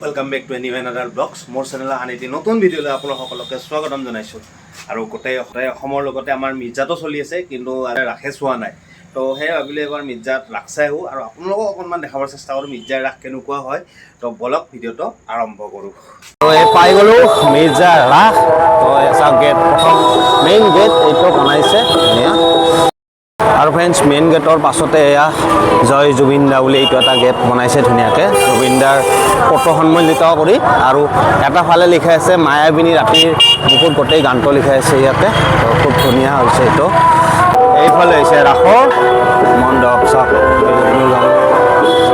Welcome back to another vlogs. More channel aniti notun video le apolok সকলকে স্বাগতম জনাইছো আৰু গোটেই অসমৰ লগতে আমাৰ মিৰ্জাটো চলি আছে কিন্তু ৰাখে চোৱা নাই তো হে ভাবিলে এবাৰ মিৰ্জাত ৰাখ চাই হো আৰু আপোনালোকক অকনমান দেখাবৰ চেষ্টা কৰো মিৰ্জাৰ ৰাখ কেনেকুৱা হয় তো বলক ভিডিওটো আৰম্ভ কৰো তো এই পাই গলো মিৰ্জাৰ ৰাখ তো এসা গেট প্ৰথম মেইন গেট এইটো বনাইছে ধুনীয়া আৰু ফ্ৰেন্ডছ মেইন গেটৰ পাছতে এয়া জয় জুবিনদা বুলি এইটো এটা গেট বনাইছে ধুনীয়াকৈ জুবিনদাৰ ফটো সন্মানিত কৰি আৰু এটা ফালে লিখা আছে মায়াবিনী ৰাতিৰ বুকুত গোটেই গানটো লিখা আছে ইয়াতে খুব ধুনীয়া হৈছে এইটো এইফালে হৈছে ৰাখৰ মণ্ডপ চাওক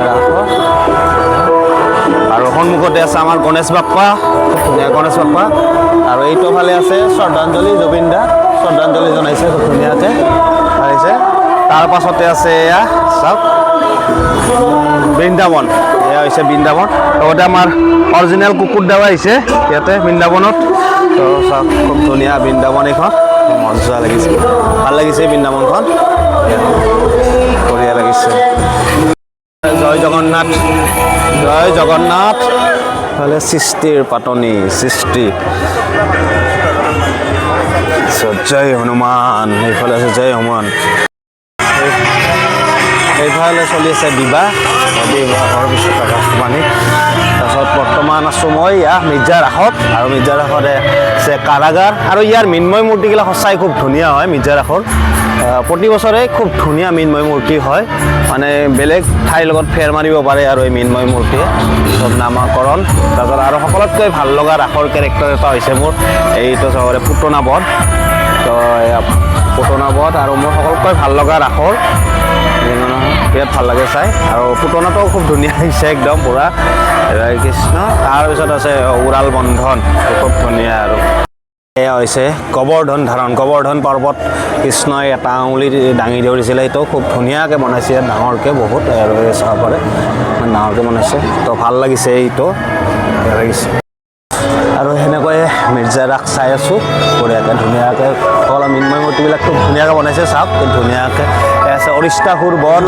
ৰাখৰ আৰু সন্মুখতে আছে আমাৰ গণেশ বাপ্পা খুব ধুনীয়া গণেশ বাপ্পা আৰু এইটো ফালে আছে শ্ৰদ্ধাঞ্জলি জুবিনদা শ্ৰদ্ধাঞ্জলি জনাইছে খুব ধুনীয়াকৈ আহিছে তাৰ পাছতে আছে এয়া চাওক বৃন্দাবন এয়া হৈছে বৃন্দাবন লগতে আমাৰ অৰিজিনেল কুকুৰ দাৱা আহিছে ইয়াতে বৃন্দাবনত তো চাওক খুব ধুনীয়া বৃন্দাবন এইখন মজা লাগিছে ভাল লাগিছে বৃন্দাবনখন বঢ়িয়া লাগিছে জয় জগন্নাথ ফালে সৃষ্টিৰ পাতনি সৃষ্টি জয় হনুমান এইফালে আছে জয় হনুমান এইফালে চলি আছে বিবাহৰ পিছত আকাশবাণী তাৰপিছত বৰ্তমান আছোঁ মই মিৰ্জাৰ ৰাসত আৰু মিৰ্জাৰ ৰাসতে আছে কাৰাগাৰ আৰু ইয়াৰ মৃন্ময় মূৰ্তিবিলাক সঁচাই খুব ধুনীয়া হয় মিৰ্জাৰ ৰাসৰ প্ৰতি বছৰে খুব ধুনীয়া মৃন্ময় মূৰ্তি হয় মানে বেলেগ ঠাইৰ লগত ফেৰ মাৰিব পাৰে আৰু এই মৃন্ময় মূৰ্তিয়ে চব নামাকৰণ তাৰপিছত আৰু সকলোতকৈ ভাল লগা ৰাসৰ কেৰেক্টাৰ এটা হৈছে মোৰ এইটো চবৰে পুতনা বধ তো পুতনা বধ আৰু মোৰ সকলোতকৈ ভাল লগা ৰাসৰ বিৰাট ভাল লাগে চাই আৰু পুতনাটো খুব ধুনীয়া হৈছে একদম পূৰা কৃষ্ণ তাৰপিছত আছে উৰাল বন্ধন খুব ধুনীয়া আৰু এয়া হৈছে গোবৰ্ধন পৰ্বত কৃষ্ণই এটা আঙুলি দাঙি ধৰিছিলে এইটো খুব ধুনীয়াকৈ বনাইছে ডাঙৰকৈ বহুত আৰু চাব পাৰে ডাঙৰকৈ বনাইছে তো ভাল লাগিছে এইটো ভাল লাগিছে আৰু সেনেকৈ মিৰ্জাৰ ৰাস চাই আছোঁ বঢ়িয়াকৈ ধুনীয়াকৈ সকলো মৃন্ময় মূৰ্তিবিলাক খুব ধুনীয়াকৈ বনাইছে চাওক খুব ধুনীয়াকৈ আছে অৰিষ্টাসুৰ বধ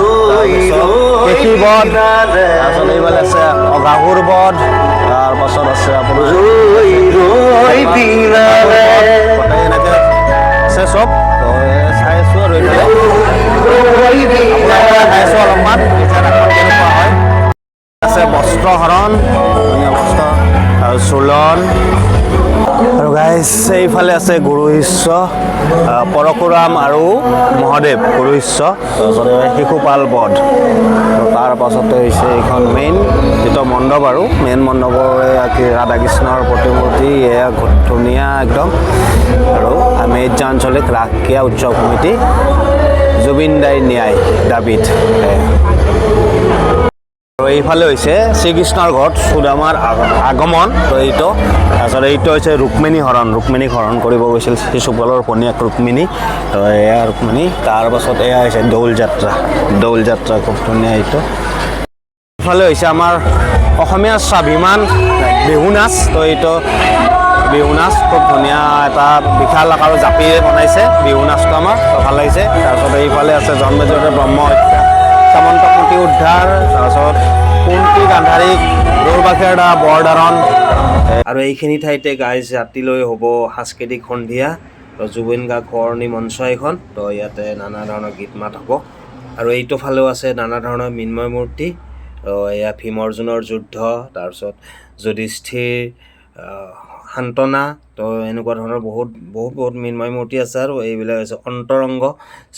কেশী বধ তাৰপিছত এইফালে আছে অঘাসুৰ বধ তাৰপাছত আছে আপোনাৰ এনেকৈ আছে চব চাই আছোঁ আৰু এইফালে চাই আছোঁ অলপমান কেনেকুৱা হয় আছে বস্ত্ৰহৰণ ধুনীয়া বস্ত্ৰ আৰু চোলন আৰু গাইজ এইফালে আছে গুৰু শিষ্য পৰশুৰাম আৰু মহাদেৱ গুৰু শিষ্য শিশুপাল বধ তাৰ পাছতে হৈছে এইখন মেইন যিটো মণ্ডপ আৰু মেইন মণ্ডপৰ ৰাধা কৃষ্ণৰ প্ৰতিমূৰ্তি এয়া ধুনীয়া একদম আৰু মিৰ্জা আঞ্চলিক ৰাসক্ৰীড়া উৎসৱ সমিতি জুবিনদাই ন্যায় দাবীত আৰু এইফালে হৈছে শ্ৰীকৃষ্ণৰ ঘৰত সুদামাৰ আগমন তো এইটো তাৰপিছত এইটো হৈছে ৰুক্মিণী হৰণ কৰিব গৈছিল শিশুপালৰ পনীয়াক ৰুক্মিণী তো এয়া ৰুক্মিণী তাৰপাছত এয়া হৈছে দৌল যাত্ৰা খুব ধুনীয়া এইটো এইফালে হৈছে আমাৰ অসমীয়া স্বাভিমান বিহু নাচ তো এইটো বিহু নাচ খুব ধুনীয়া এটা বিশাল আকাৰৰ জাপিৰে বনাইছে বিহু নাচটো আমাৰ তো ভাল লাগিছে তাৰপিছত এইফালে আছে জন্মজয়তে ব্ৰহ্ম হত্যা সামন্তকুটি উদ্ধাৰ তাৰপিছত কুন্তি গান্ধাৰীক দৌৰবাখেৰা বৰদাৰণ আৰু এইখিনি ঠাইতে গাইজ ৰাতিলৈ হ'ব সাংস্কৃতিক সন্ধিয়া তো জুবিন গাৰ্গ সোঁৱৰণি মঞ্চ এখন তো ইয়াতে নানা ধৰণৰ গীত মাত হ'ব আৰু এইটো ফালেও আছে নানা ধৰণৰ মৃন্ময় মূৰ্তি তো এয়া ভীম অৰ্জুনৰ যুদ্ধ তাৰপিছত যুধিষ্ঠিৰ সান্তনা তো এনেকুৱা ধৰণৰ বহুত মৃন্ময় মূৰ্তি আছে আৰু এইবিলাক হৈছে অন্তৰংগ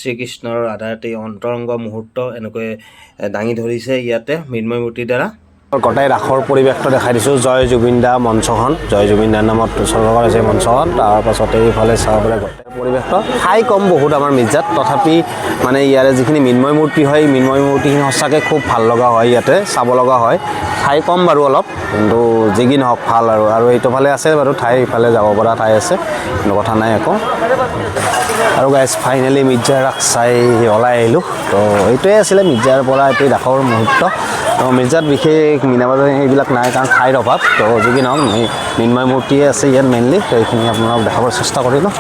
শ্ৰীকৃষ্ণৰ ৰাধাৰ অন্তৰংগ মুহূৰ্ত এনেকৈ দাঙি ধৰিছে ইয়াতে মৃন্ময় মূৰ্তিৰ দ্বাৰা গোটেই ৰাসৰ পৰিৱেশটো দেখাই দিছোঁ জয় জুবিনদা মঞ্চখন জয় জুবিনদাৰ নামত উৎসৰ্গ কৰা হৈছে মঞ্চখন তাৰপাছতে এইফালে চাব পাৰে গোটেই পৰিৱেশটো ঠাই কম বহুত আমাৰ মিৰ্জাত তথাপি মানে ইয়াৰে যিখিনি মৃন্ময় মূৰ্তি হয় মৃন্ময় মূৰ্তিখিনি সঁচাকৈ খুব ভাল লগা হয় ইয়াতে চাব লগা হয় ঠাই কম বাৰু অলপ কিন্তু যি কি নহওক ভাল আৰু এইটো ফালে আছে বাৰু ঠাই ইফালে যাব পৰা ঠাই আছে কিন্তু কথা নাই একো আৰু গাইজ ফাইনেলি মিৰ্জাৰ ৰাস চাই ওলাই আহিলোঁ তো এইটোৱে আছিলে মিৰ্জাৰ পৰা এইটো ৰাসৰ মুহূৰ্ত তো মিৰ্জাত বিশেষ মীনা বজাৰ এইবিলাক নাই কাৰণ ঠাইৰ অভাৱ তো যি কি নহওক মৃন্ময় মূৰ্তিয়ে আছে ইয়াত মেইনলি তো এইখিনি আপোনালোকক দেখাবৰ চেষ্টা কৰিলোঁ